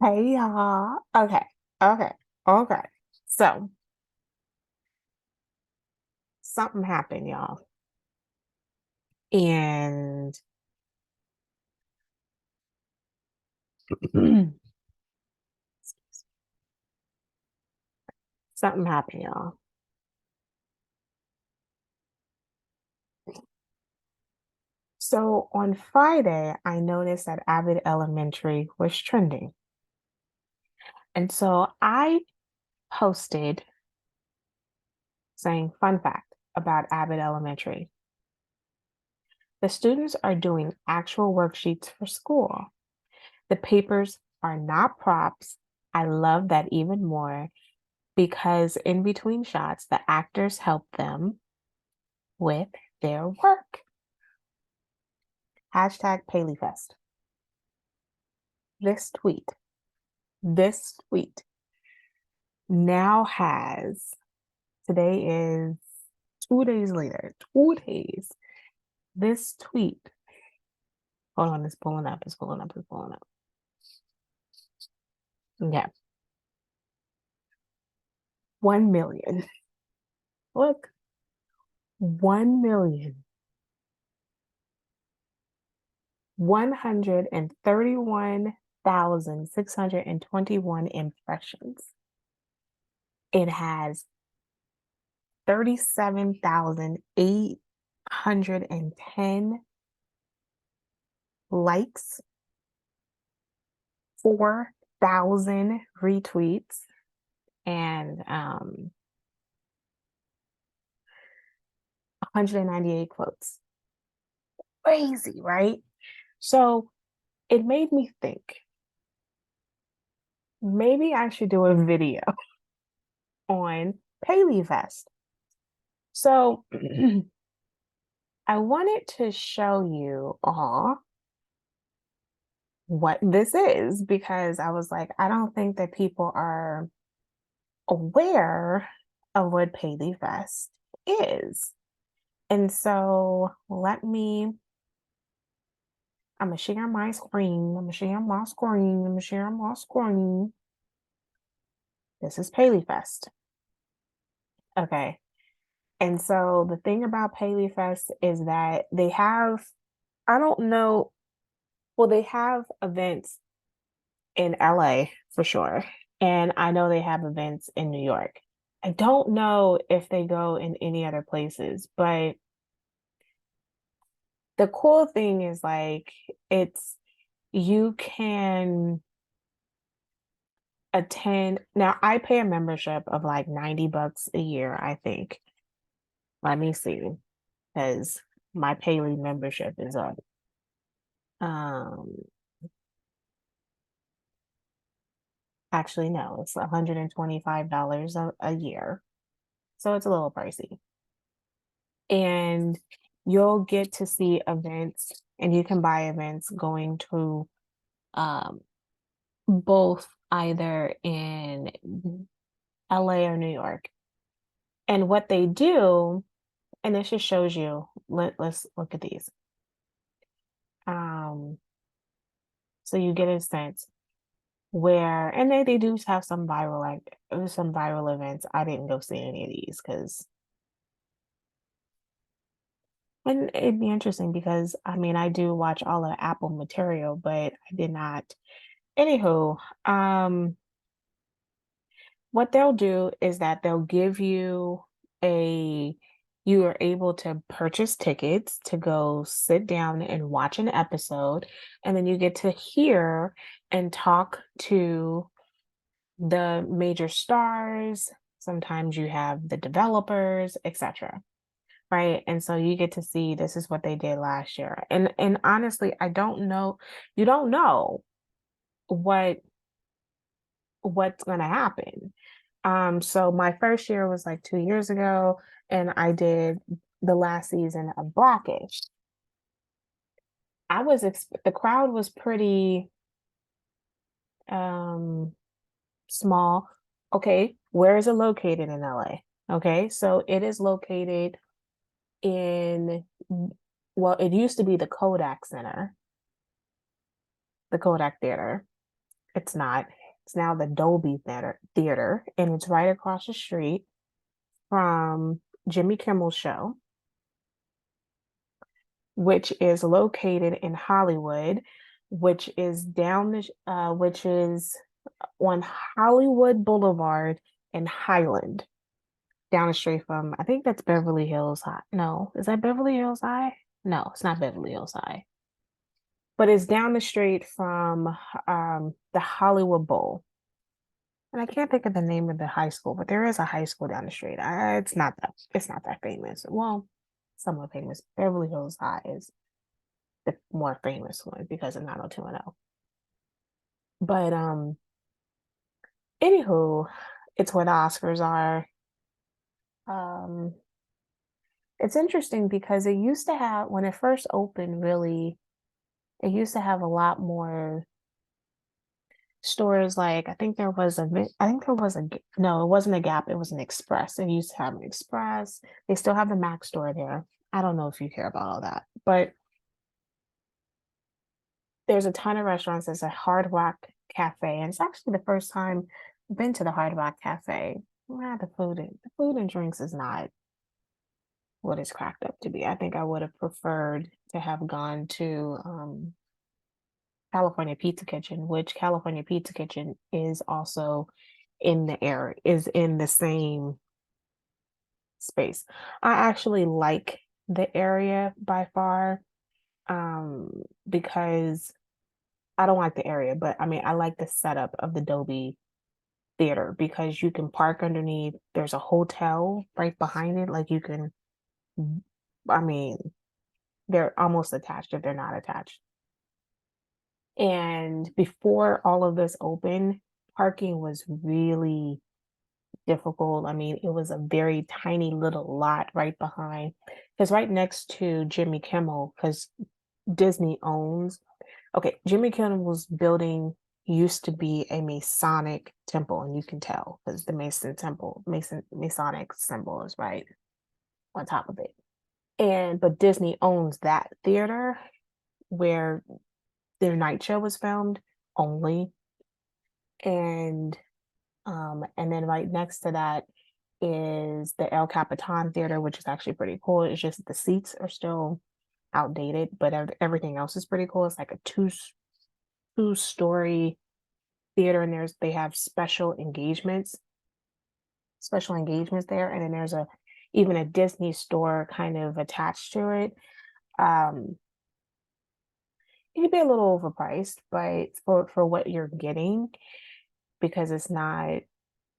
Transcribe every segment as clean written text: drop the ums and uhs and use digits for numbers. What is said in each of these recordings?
Hey y'all. Okay, okay. So something happened, y'all. And something happened, y'all. So on Friday, I noticed that Abbott Elementary was trending. And so I posted saying, fun fact about Abbott Elementary. The students are doing actual worksheets for school. The papers are not props. I love that even more because in between shots, the actors help them with their work. Hashtag PaleyFest. This tweet, this tweet now has, today is 2 days later, 2 days. This tweet, hold on, it's pulling up, it's pulling up, it's pulling up. Okay. 1 million. Look, 1,131,621 impressions. It has 37,810 likes, 4,000 retweets, and 198 quotes. Crazy, right? So it made me think maybe I should do a video on Paley Fest. So I wanted to show you all what this is because I was like, I don't think that people are aware of what Paley Fest is. And so I'm gonna share my screen. I'm gonna share my screen. I'm gonna share my screen. This is Paley Fest. Okay. And so the thing about Paley Fest is that they have, I don't know, well, they have events in LA for sure. And I know they have events in New York. I don't know if they go in any other places, but the cool thing is like it's you can attend. Now I pay a membership of like $90 a year, I think. Let me see, because my Paley membership is up. Um, actually, no, it's $125 a year. So it's a little pricey. And you'll get to see events and you can buy events going to um, both either in LA or New York. And what they do, and this just shows you, let's look at these. Um, so you get a sense where, and they do have some viral, like some viral events. I didn't go see any of these because, and it'd be interesting because I mean, I do watch all of the Apple material, but I did not. Anywho, what they'll do is that they'll give you you are able to purchase tickets to go sit down and watch an episode, and then you get to hear and talk to the major stars. Sometimes you have the developers, etc. Right. And so you get to see this is what they did last year. And honestly, I don't know, you don't know what what's gonna happen. So my first year was like 2 years ago, and I did the last season of Blackish. The crowd was pretty um small. Okay, where is it located in LA? Okay, so it is located in, it used to be the Kodak Center, the Kodak Theater. It's not. It's now the Dolby Theater, and it's right across the street from Jimmy Kimmel's show, which is located in Hollywood, which is on Hollywood Boulevard in Highland, down the street from, I think that's Beverly Hills High. No, is that Beverly Hills High? No, it's not Beverly Hills High, but it's down the street from the Hollywood Bowl. And I can't think of the name of the high school, but there is a high school down the street. It's not that famous. Well, somewhat famous. Beverly Hills High is the more famous one because of 90210. But anywho, it's where the Oscars are. Um, it's interesting because it used to have, when it first opened, really, it used to have a lot more stores. Like I think there was a no, it wasn't a Gap, it was an Express. It used to have an Express. They still have the Mac store there. I don't know if you care about all that, but there's a ton of restaurants. There's a Hard Rock Cafe, and it's actually the first time I've been to the Hard Rock Cafe. The food and drinks is not what it's cracked up to be. I think I would have preferred to have gone to California Pizza Kitchen, which California Pizza Kitchen is also is in the same space. I actually like the area by far, because I don't like the area, but I mean, I like the setup of the Dolby Theater because you can park underneath. There's a hotel right behind it. Like you can, I mean, they're almost attached if they're not attached. And before all of this opened, parking was really difficult. I mean, it was a very tiny little lot right behind, because right next to Jimmy Kimmel, because Disney owns, okay, Jimmy Kimmel's building used to be a Masonic temple, and you can tell because the Masonic symbol is right on top of it. But Disney owns that theater where their night show was filmed only. And then right next to that is the El Capitan Theater, which is actually pretty cool. It's just the seats are still outdated, but everything else is pretty cool. It's like a two-story theater, and they have special engagements there, and then there's even a Disney store kind of attached to it. Um, it could be a little overpriced, but for what you're getting, because it's not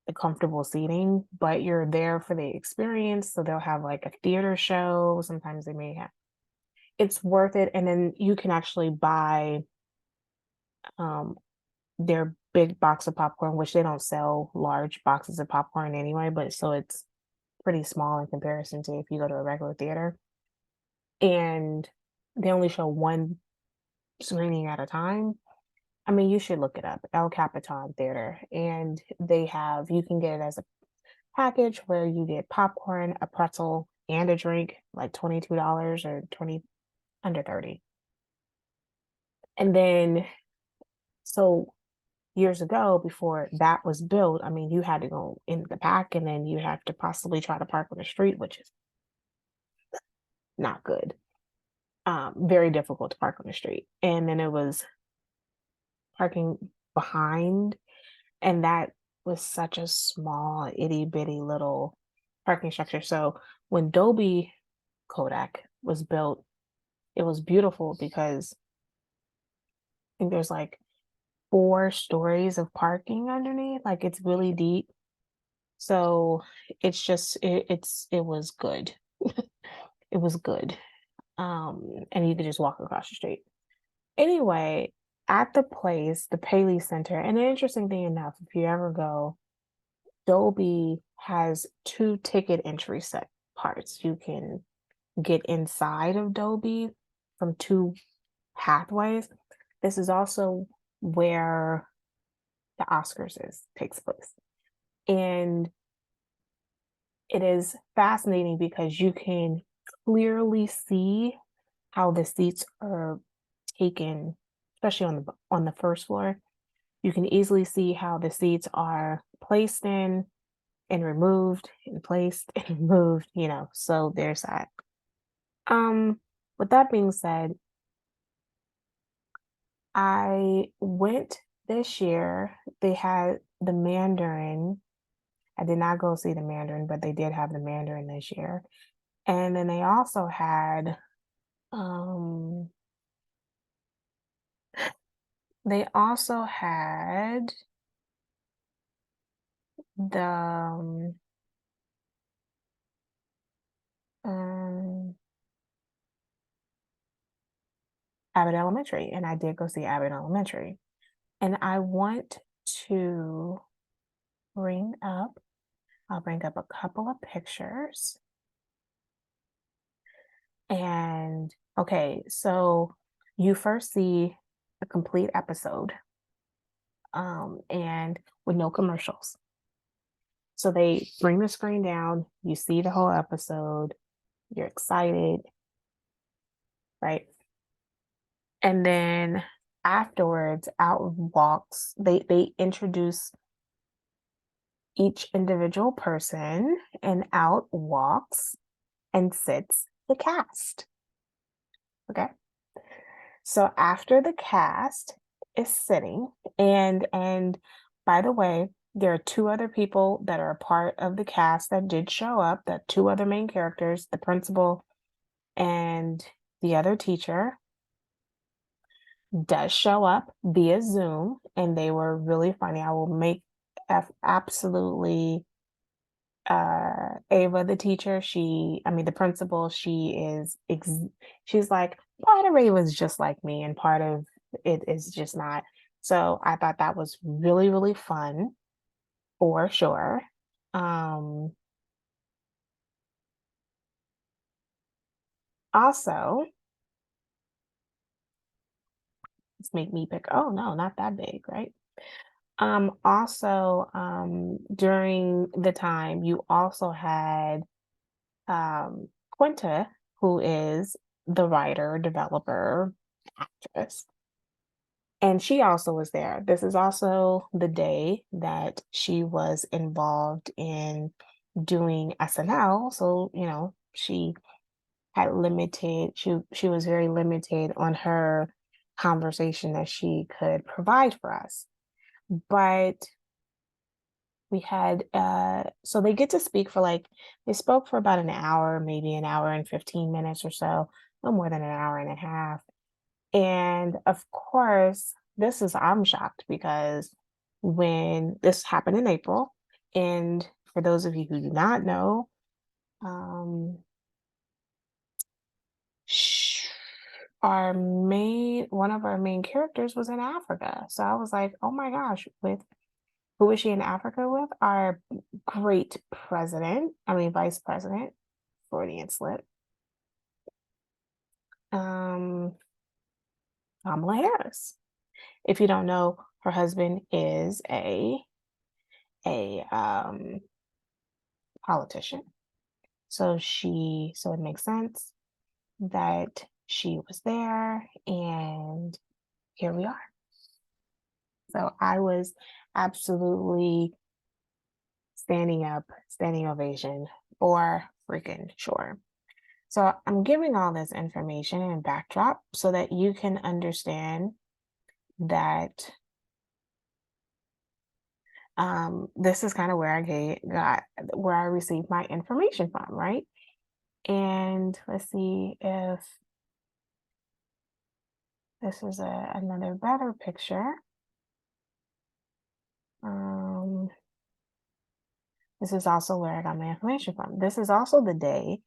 the comfortable seating, but you're there for the experience. So they'll have like a theater show. Sometimes they may have, it's worth it. And then you can actually buy um their big box of popcorn, which they don't sell large boxes of popcorn anyway, but so it's pretty small in comparison to if you go to a regular theater. And they only show one screening at a time. I mean, you should look it up, El Capitan Theater. And you can get it as a package where you get popcorn, a pretzel, and a drink, like $22 or 20 under 30. And then, so years ago, before that was built, I mean, you had to go in the back and then you have to possibly try to park on the street, which is not good. Very difficult to park on the street. And then it was parking behind, and that was such a small, itty bitty little parking structure. So when Dolby Kodak was built, it was beautiful because I think there's like 4 stories of parking underneath. Like it's really deep. So it was good. It was good. And you could just walk across the street. Anyway, at the Paley Center, and an interesting thing enough, if you ever go, Dolby has 2 ticket entry set parts. You can get inside of Dolby from 2 pathways. This is also where the Oscars takes place. And it is fascinating because you can clearly see how the seats are taken, especially on the first floor. You can easily see how the seats are placed in and removed and placed and removed, so there's that. Um, with that being said, I went this year. They had the Mandarin. I did not go see the Mandarin, but they did have the Mandarin this year. And then um they also had the um Abbott Elementary, and I did go see Abbott Elementary. And I want to bring up I'll bring up a couple of pictures. And okay, so you first see a complete episode, and with no commercials. So they bring the screen down, you see the whole episode, you're excited, right? And then afterwards, out walks, they introduce each individual person, and out walks and sits the cast. Okay. So after the cast is sitting, and by the way, there are two other people that are a part of the cast that did show up, the two other main characters, the principal and the other teacher does show up via Zoom, and they were really funny. I will make absolutely Ava, the teacher, the principal, she's like, part of Ava's just like me, and part of it is just not. So I thought that was really, really fun for sure. Um, Also, let's make me pick. Oh no, not that big, right? Also, during the time, you also had Quinta, who is the writer, developer, actress. And she also was there. This is also the day that she was involved in doing SNL. So, she had she was very limited on her conversation that she could provide for us. But we had so they get to speak for they spoke for about an hour, maybe an hour and 15 minutes or so, no more than an hour and a half. And of course, I'm shocked because when this happened in April, and for those of you who do not know, um, sh- one of our main characters was in Africa. So I was like, oh my gosh, with who is she in Africa with? Our great vice president, Freudian slip, um, Kamala Harris. If you don't know, her husband is a politician. So it makes sense that she was there, and here we are. So I was absolutely standing ovation for freaking sure. So I'm giving all this information and backdrop so that you can understand that this is kind of where where I received my information from, right? And let's see if this is another better picture. Um, this is also where I got my information from. This is also the day.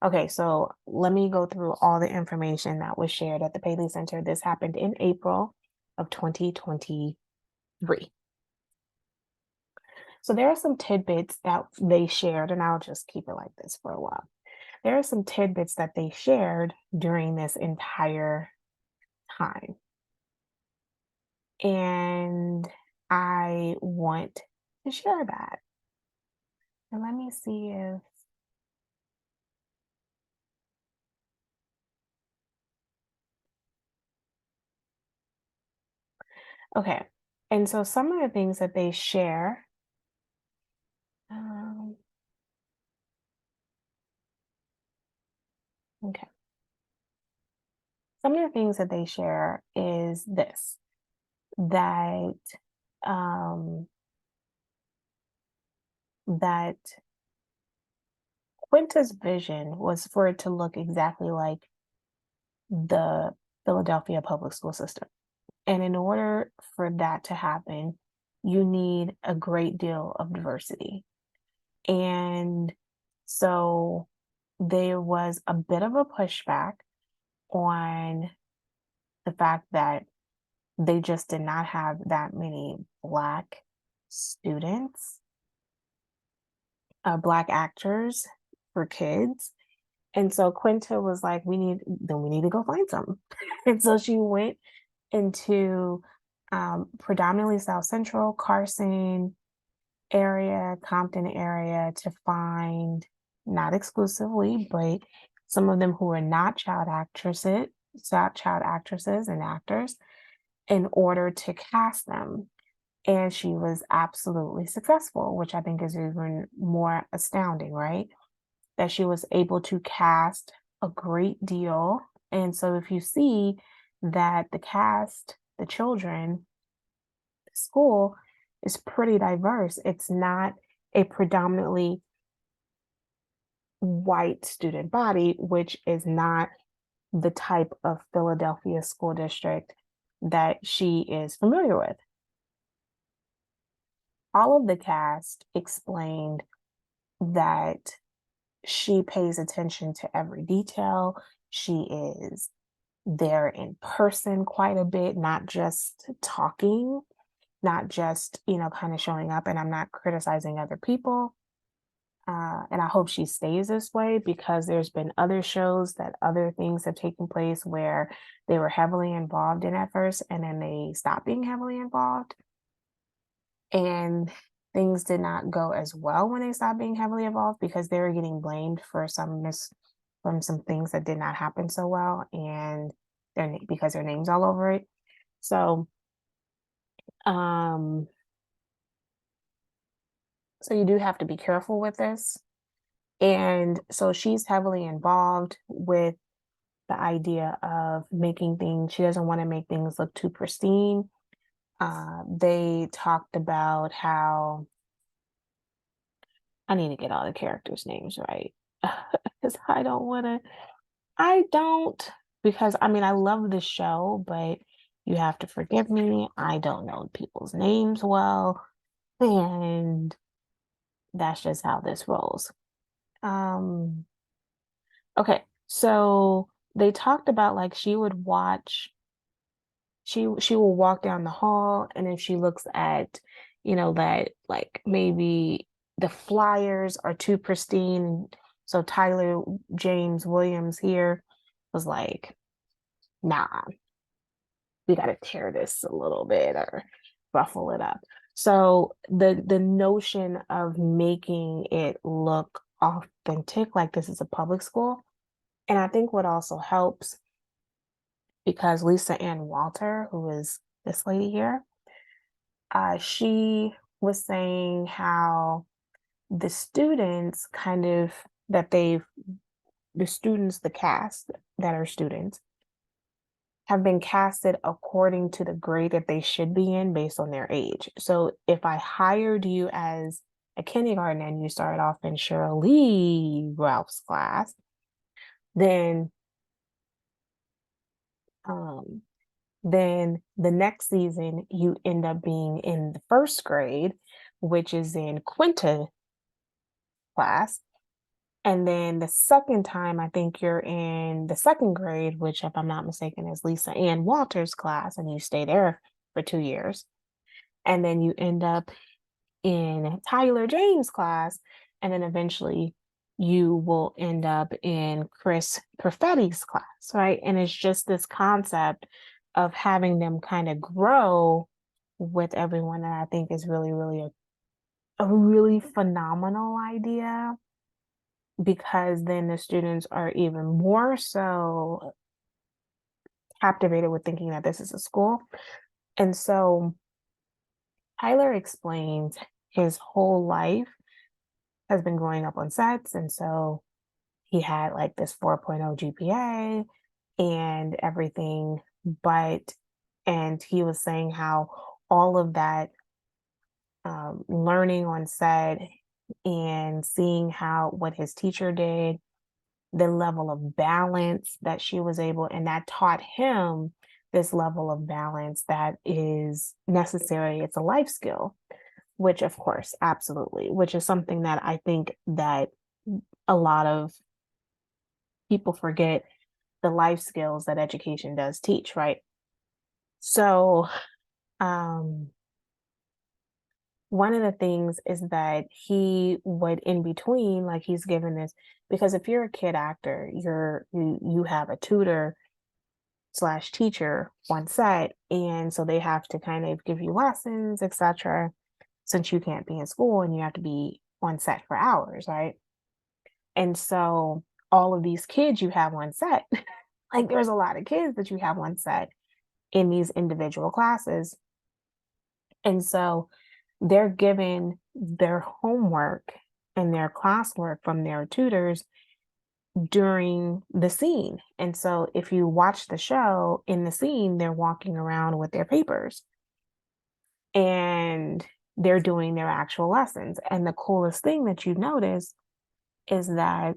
Okay, so let me go through all the information that was shared at the Paley Center. This happened in April of 2023. So there are some tidbits that they shared, and I'll just keep it like this for a while. There are some tidbits that they shared during this entire time. And I want to share that. And let me see if, okay. And so some of the things that they share, um, okay, some of the things that they share is this, that um, that Quinta's vision was for it to look exactly like the Philadelphia public school system. And in order for that to happen, you need a great deal of diversity. And so there was a bit of a pushback on the fact that they just did not have that many Black students, Black actors for kids. And so Quinta was like, we need to go find some. And so she went into predominantly South Central, Carson area, Compton area to find, not exclusively, but some of them who are not child actresses and actors in order to cast them. And she was absolutely successful, which I think is even more astounding, right? That she was able to cast a great deal. And so if you see that the cast, the children, the school is pretty diverse. It's not a predominantly white student body, which is not the type of Philadelphia school district that she is familiar with. All of the cast explained that she pays attention to every detail. She is there in person quite a bit, not just talking, not just, kind of showing up. And I'm not criticizing other people. And I hope she stays this way because there's been other shows that other things have taken place where they were heavily involved in at first and then they stopped being heavily involved. And things did not go as well when they stopped being heavily involved because they were getting blamed for from some things that did not happen so well and because their names all over it. So um so you do have to be careful with this. And so she's heavily involved with the idea of making things, she doesn't want to make things look too pristine. They talked about how, I need to get all the characters' names right. Because I don't, because I mean, I love the show, but you have to forgive me. I don't know people's names well. And that's just how this rolls. Um, okay, so they talked about like she would watch she will walk down the hall and if she looks at, that like maybe the flyers are too pristine. So Tyler James Williams here was like, nah, we gotta tear this a little bit or ruffle it up. So the notion of making it look authentic, like this is a public school. And I think what also helps, because Lisa Ann Walter, who is this lady here, she was saying how the students kind of that they've the students, the cast that are students, have been casted according to the grade that they should be in based on their age. So if I hired you as a kindergarten and you started off in Shirley Ralph's class, then um, then the next season you end up being in the first grade, which is in Quinta class. And then the second time, I think you're in the second grade, which, if I'm not mistaken, is Lisa Ann Walters' class, and you stay there for 2 years. And then you end up in Tyler James' class, and then eventually you will end up in Chris Perfetti's class, right? And it's just this concept of having them kind of grow with everyone that I think is really, really a really phenomenal idea because then the students are even more so captivated with thinking that this is a school. And so Tyler explains his whole life has been growing up on sets, and so he had like this 4.0 GPA and everything, but and he was saying how all of that learning on set and seeing how what his teacher did, the level of balance that she was able, and that taught him this level of balance that is necessary. It's a life skill, which of course, absolutely, which is something that I think that a lot of people forget, the life skills that education does teach, right? So, um, one of the things is that he would in between, like he's given this, because if you're a kid actor, you have a tutor slash teacher on set, and so they have to kind of give you lessons, etc. Since you can't be in school and you have to be on set for hours, right? And so all of these kids you have on set, like there's a lot of kids that you have on set in these individual classes. And so they're given their homework and their classwork from their tutors during the scene. And so if you watch the show in the scene, they're walking around with their papers and they're doing their actual lessons. And the coolest thing that you notice is that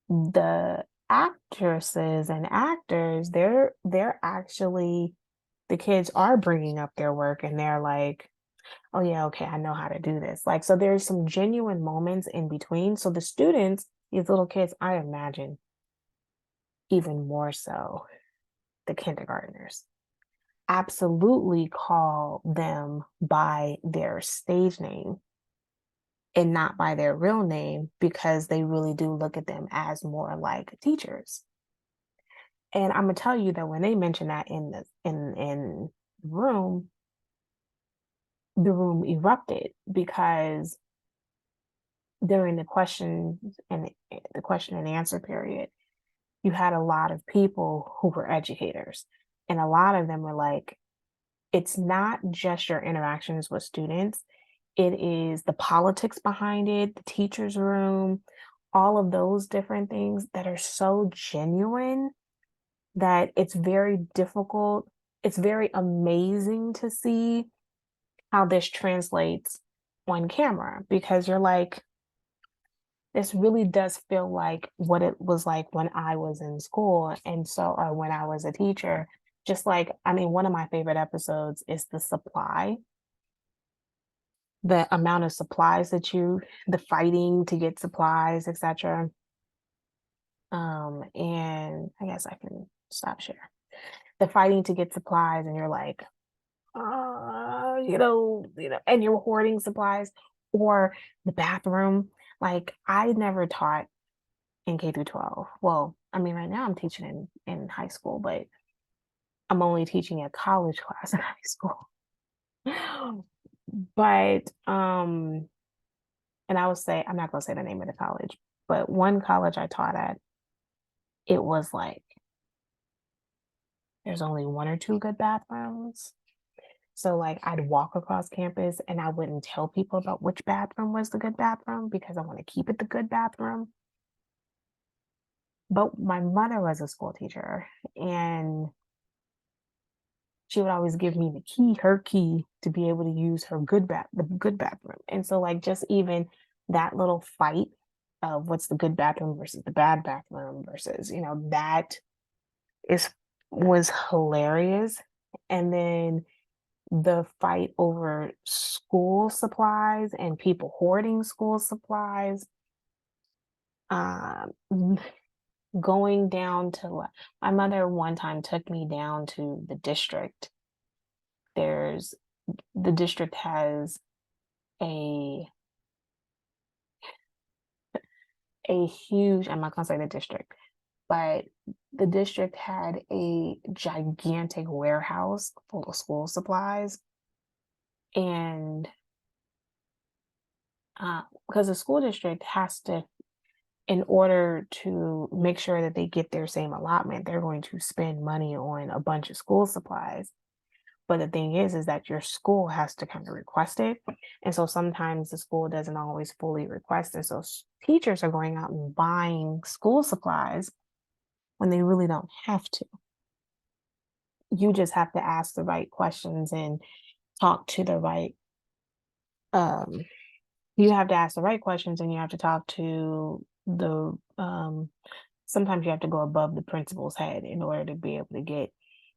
the actresses and actors, they're actually, the kids are bringing up their work and they're like, oh yeah, okay, I know how to do this. Like, so there's some genuine moments in between. So the students, these little kids, I imagine even more so the kindergartners, absolutely call them by their stage name and not by their real name, because they really do look at them as more like teachers. And I'm gonna tell you that when they mention that in the room, the room erupted, because during the question and answer period, you had a lot of people who were educators, and a lot of them were like, it's not just your interactions with students, it is the politics behind it, the teacher's room, all of those different things that are so genuine that it's very difficult. It's very amazing to see how this translates on camera, because you're like, this really does feel like what it was like when I was in school. And so, or when I was a teacher, just like, I mean, one of my favorite episodes is the amount of supplies the fighting to get supplies, etc. And I guess I can stop share. The fighting to get supplies, and you're like, and you're hoarding supplies, or the bathroom. Like, I never taught in K through 12. Well, I mean, right now I'm teaching in high school, but I'm only teaching a college class in high school. But and I would say, I'm not gonna say the name of the college, but one college I taught at, it was like there's only one or two good bathrooms. So like I'd walk across campus and I wouldn't tell people about which bathroom was the good bathroom because I want to keep it the good bathroom. But my mother was a school teacher, and she would always give me the key, her key, to be able to use the good bathroom. And so like just even that little fight of what's the good bathroom versus the bad bathroom versus, that is was hilarious. And then the fight over school supplies and people hoarding school supplies, um, going down to my mother one time took me down to the district. There's the district has a huge, I'm not gonna say the district, but the district had a gigantic warehouse full of school supplies. And because the school district has to, in order to make sure that they get their same allotment, they're going to spend money on a bunch of school supplies. But the thing is that your school has to kind of request it. And so sometimes the school doesn't always fully request it. So teachers are going out and buying school supplies when they really don't have to. You just have to ask the right questions and talk to the right um you have to ask the right questions, and you have to talk to the sometimes you have to go above the principal's head in order to be able to get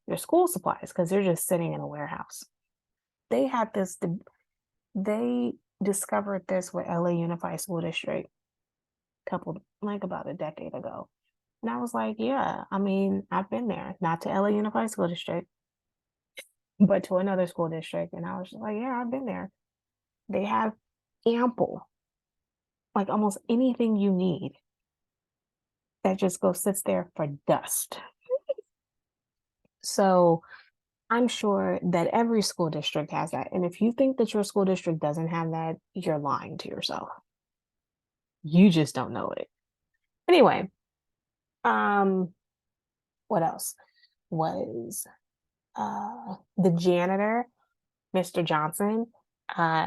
your school supplies because they're just sitting in a warehouse. They had this they discovered this with LA Unified School District couple like about a decade ago. And I was like, yeah, I mean, I've been there, not to LA Unified School District, but to another school district. And I was just like, yeah, I've been there. They have ample, like almost anything you need that just goes sits there for dust. So I'm sure that every school district has that. And if you think that your school district doesn't have that, you're lying to yourself. You just don't know it. Anyway, um, what else was the janitor, Mr. Johnson?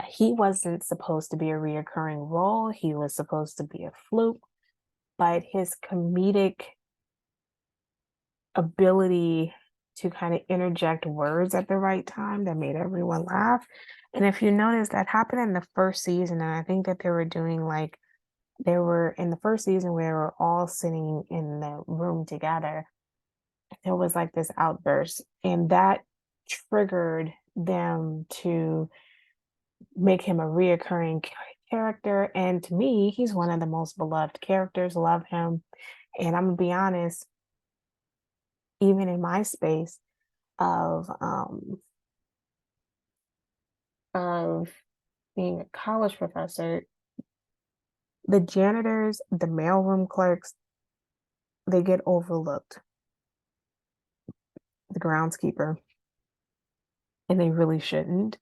He wasn't supposed to be a reoccurring role. He was supposed to be a fluke, but his comedic ability to kind of interject words at the right time that made everyone laugh. And if you notice, that happened in the first season, and I think that they were doing like they were in the first season where they were all sitting in the room together. There was like this outburst, and that triggered them to make him a reoccurring character. And to me, he's one of the most beloved characters. Love him. And I'm gonna be honest, even in my space of being a college professor, the janitors, the mailroom clerks, they get overlooked. The groundskeeper, and they really shouldn't.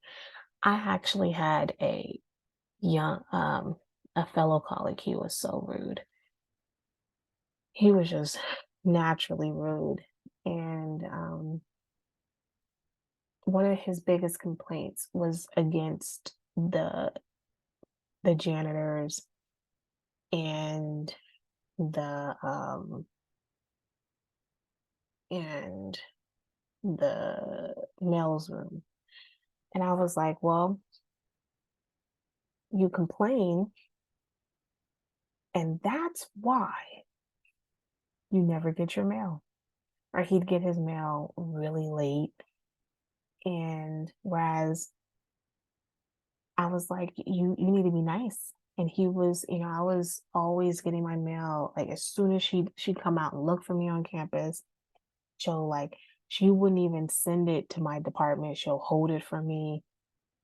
I actually had young a fellow colleague. He was so rude. He was just naturally rude. And one of his biggest complaints was against the janitors and the and the mails room. And I was like, well, you complain, and that's why you never get your mail. Or he'd get his mail really late. And whereas I was like, you need to be nice. And he was, I was always getting my mail like as soon as she'd come out and look for me on campus. She'll like she wouldn't even send it to my department. She'll hold it for me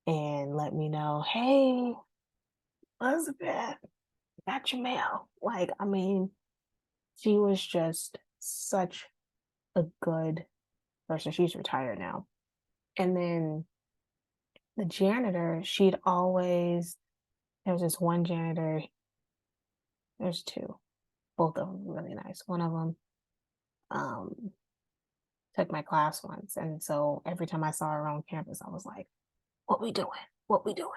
and let me know, hey, Elizabeth, got your mail. Like, I mean, she was just such a good person. She's retired now. And then the janitor, there was this one janitor, there's two, both of them really nice. One of them um, took my class once. And so every time I saw her around campus, I was like, what we doing? What we doing?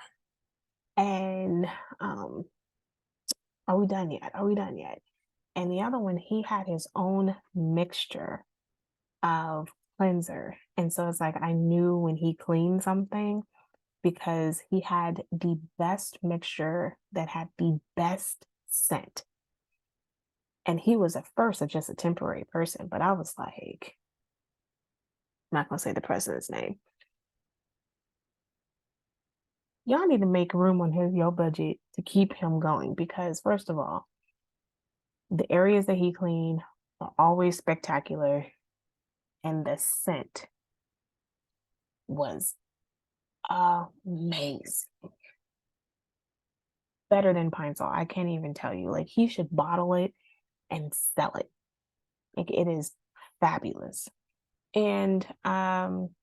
And are we done yet? Are we done yet? And the other one, he had his own mixture of cleanser. And so it's like I knew when he cleaned something because he had the best mixture that had the best scent. And he was at first just a temporary person, but I was like, I'm not gonna say the president's name. Y'all need to make room on your budget to keep him going because first of all, the areas that he cleaned are always spectacular, and the scent was amazing. Better than Pine Sol. I can't even tell you. Like he should bottle it and sell it. Like it is fabulous. And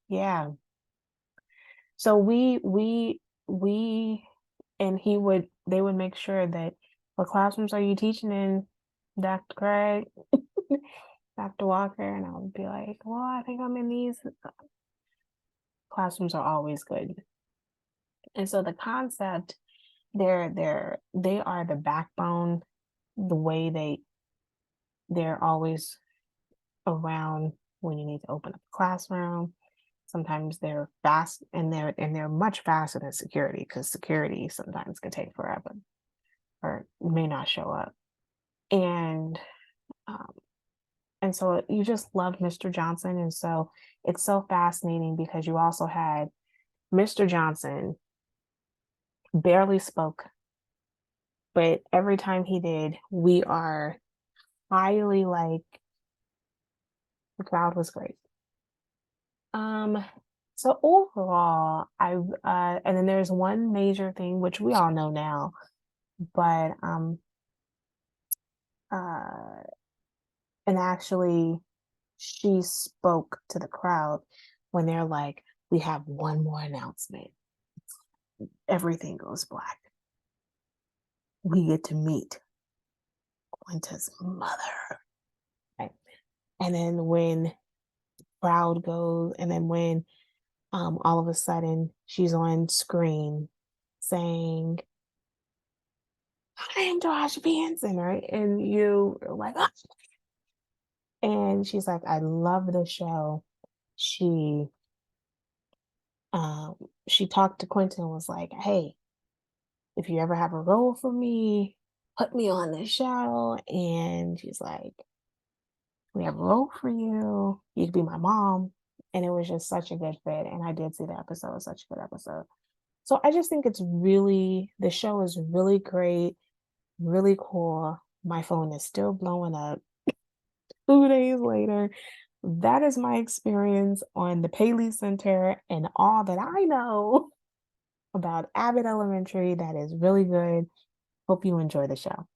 yeah. So we and they would make sure that what classrooms are you teaching in, Dr. Craig, Dr. Walker? And I would be like, well, I think I'm in these classrooms are always good. And so the concept, they are the backbone, the way they're always around when you need to open up a classroom. Sometimes they're fast and they're much faster than security because security sometimes can take forever or may not show up. And um, and so you just love Mr. Johnson. And so it's so fascinating because you also had Mr. Johnson barely spoke, but every time he did, we are highly like the crowd was great. Um, so overall, and then there's one major thing which we all know now, but uh and actually she spoke to the crowd when they're like, we have one more announcement. Everything goes black. We get to meet Quinta's mother. Right? And then when crowd goes, and then when all of a sudden she's on screen saying, I am Josh Benson, right? And you are like, "Ah." And she's like, I love the show. She she talked to Quentin and was like, hey, if you ever have a role for me, put me on the show. And she's like, we have a role for you. You could be my mom. And it was just such a good fit. And I did see the episode. It was such a good episode. So I just think the show is really great, really cool. My phone is still blowing up 2 days later. That is my experience on the Paley Center and all that I know about Abbott Elementary. That is really good. Hope you enjoy the show.